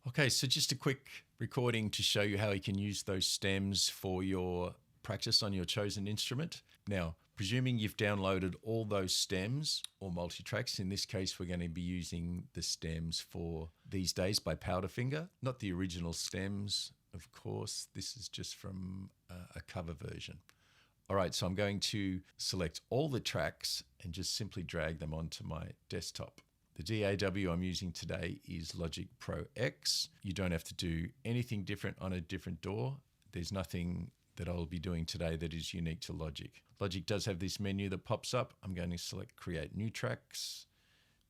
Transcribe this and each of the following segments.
Okay, so just a quick recording to show you how you can use those stems for your practice on your chosen instrument. Now, presuming you've downloaded all those stems or multi-tracks, in this case, we're going to be using the stems for These Days by Powderfinger, not the original stems, of course. This is just from a cover version. All right, so I'm going to select all the tracks and just simply drag them onto my desktop. The DAW I'm using today is Logic Pro X. You don't have to do anything different on a different DAW. There's nothing that I'll be doing today that is unique to Logic. Logic does have this menu that pops up. I'm going to select Create New Tracks.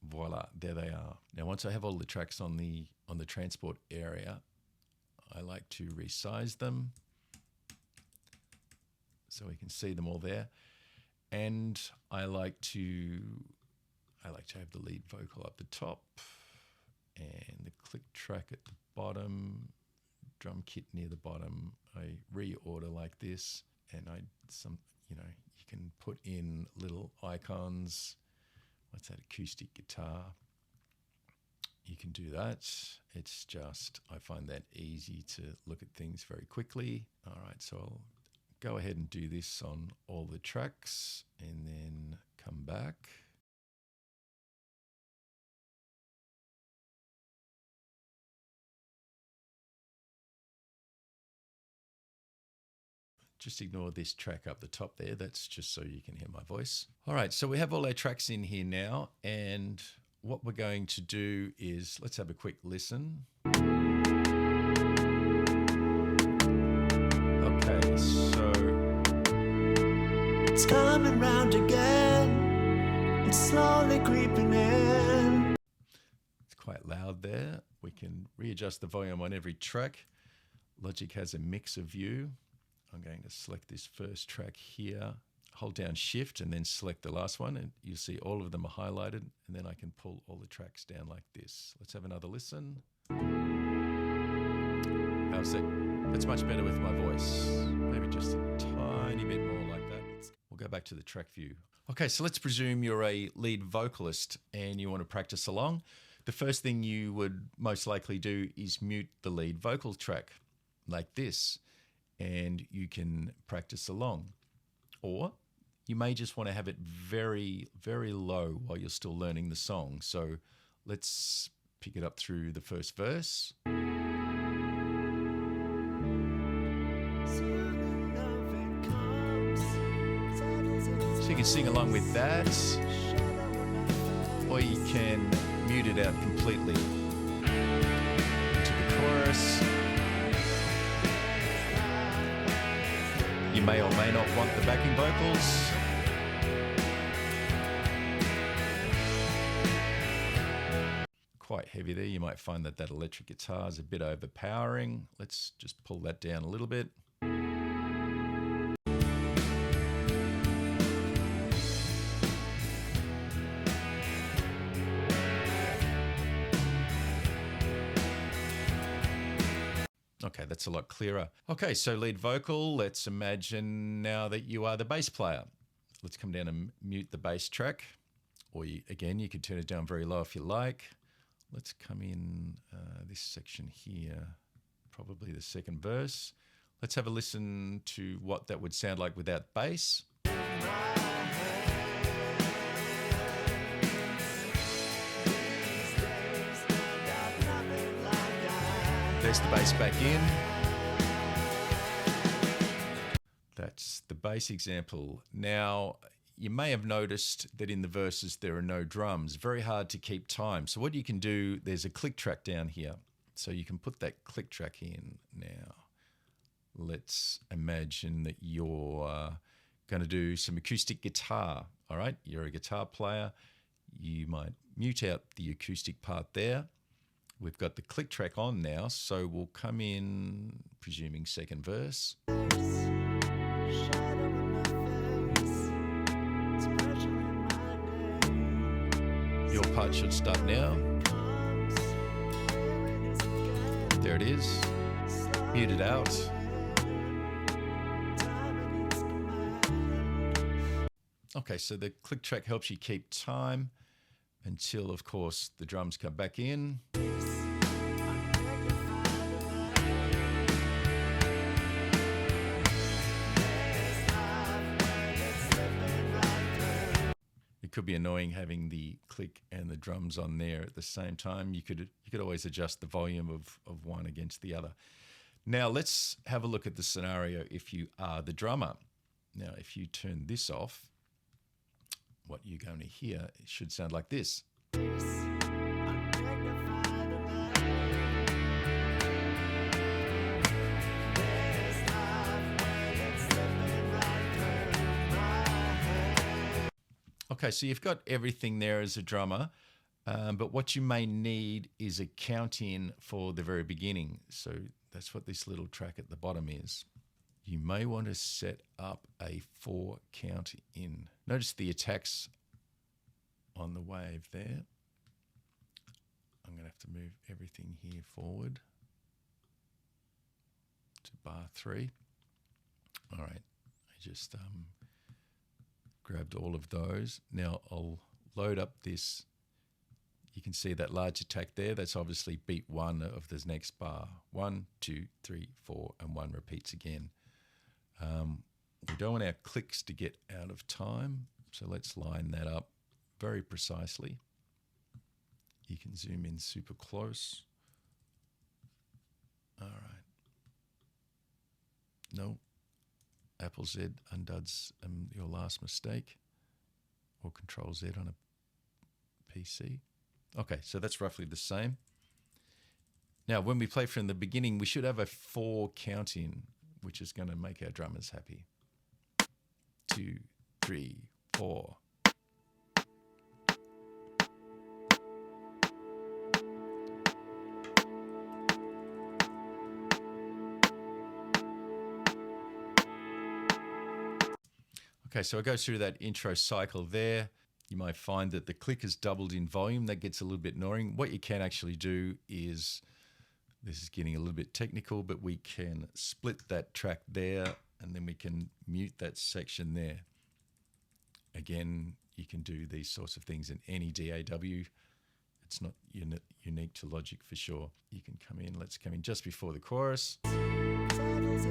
Voila, there they are. Now, once I have all the tracks on the transport area, I like to resize them so we can see them all there. And I like to have the lead vocal up the top and the click track at the bottom, drum kit near the bottom. I reorder like this, and you can put in little icons. What's that, acoustic guitar? You can do that. It's just, I find that easy to look at things very quickly. All right, so I'll go ahead and do this on all the tracks and then come back. Just ignore this track up the top there. That's just so you can hear my voice. All right, so we have all our tracks in here now, and what we're going to do is, let's have a quick listen. Okay, so it's coming round again. It's slowly creeping in. It's quite loud there. We can readjust the volume on every track. Logic has a mixer view. I'm going to select this first track here, hold down Shift and then select the last one, and you'll see all of them are highlighted, and then I can pull all the tracks down like this. Let's have another listen. How's that? That's much better with my voice. Maybe just a tiny bit more like that. We'll go back to the track view. Okay, so let's presume you're a lead vocalist and you want to practice along. The first thing you would most likely do is mute the lead vocal track like this, and you can practice along. Or you may just want to have it very, very low while you're still learning the song. So let's pick it up through the first verse. So you can sing along with that, or you can mute it out completely to the chorus. You may or may not want the backing vocals. Quite heavy there. You might find that electric guitar is a bit overpowering. Let's just pull that down a little bit. Okay, that's a lot clearer. Okay, so lead vocal. Let's imagine now that you are the bass player. Let's come down and mute the bass track. Or again, you could turn it down very low if you like. Let's come in this section here, probably the second verse. Let's have a listen to what that would sound like without bass. There's the bass back in. That's the bass example. Now, you may have noticed that in the verses there are no drums. Very hard to keep time. So what you can do, there's a click track down here. So you can put that click track in now. Let's imagine that you're going to do some acoustic guitar. All right, you're a guitar player. You might mute out the acoustic part there. We've got the click track on now, so we'll come in, presuming second verse. Your part should start now. There it is. Mute it out. Okay, so the click track helps you keep time until, of course, the drums come back in. could be annoying having the click and the drums on there at the same time. You could always adjust the volume of one against the other. Now let's have a look at the scenario if you are the drummer. Now, if you turn this off, what you're going to hear, it should sound like this. Okay, so you've got everything there as a drummer, but what you may need is a count in for the very beginning. So that's what this little track at the bottom is. You may want to set up a 4 count in. Notice the attacks on the wave there. I'm going to have to move everything here forward to bar 3. All right, I just grabbed all of those. Now I'll load up this. You can see that large attack there. That's obviously beat 1 of this next bar. 1, 2, 3, 4, and 1 repeats again. We don't want our clicks to get out of time, so let's line that up very precisely. You can zoom in super close. All right. No. Apple Z undoes your last mistake, or Control Z on a PC. Okay, so that's roughly the same. Now, when we play from the beginning, we should have a 4 count in, which is going to make our drummers happy. 2, 3, 4. Okay, so I go through that intro cycle there. You might find that the click is doubled in volume. That gets a little bit annoying. What you can actually do is, this is getting a little bit technical, but we can split that track there and then we can mute that section there. Again, you can do these sorts of things in any DAW. It's not unique to Logic for sure. You can come in, let's come in just before the chorus. Here's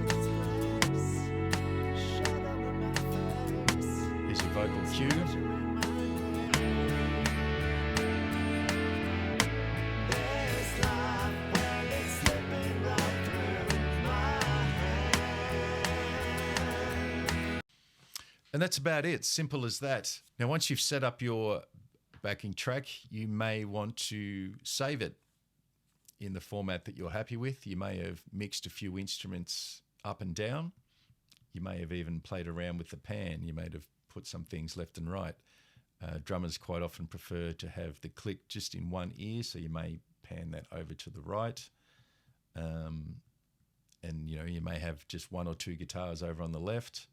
your vocal cue. And that's about it, simple as that. Now, once you've set up your backing track, you may want to save it in the format that you're happy with. You may have mixed a few instruments up and down. You may have even played around with the pan. You may have put some things left and right. Drummers quite often prefer to have the click just in one ear, so you may pan that over to the right. And you may have just 1 or 2 guitars over on the left.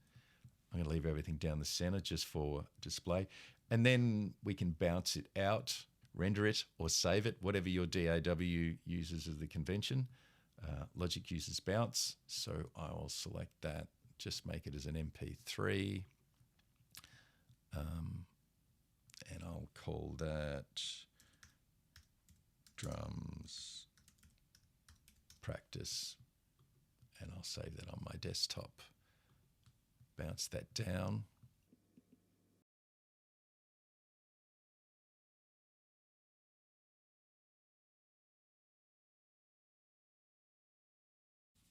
I'm going to leave everything down the center just for display. And then we can bounce it out, render it, or save it, whatever your DAW uses as the convention. Logic uses bounce, so I will select that, just make it as an MP3. And I'll call that drums practice, and I'll save that on my desktop. Bounce that down.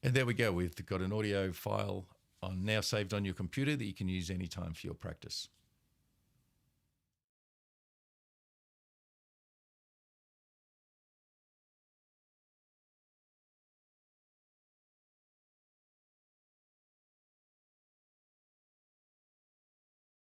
And there we go. We've got an audio file now saved on your computer that you can use anytime for your practice.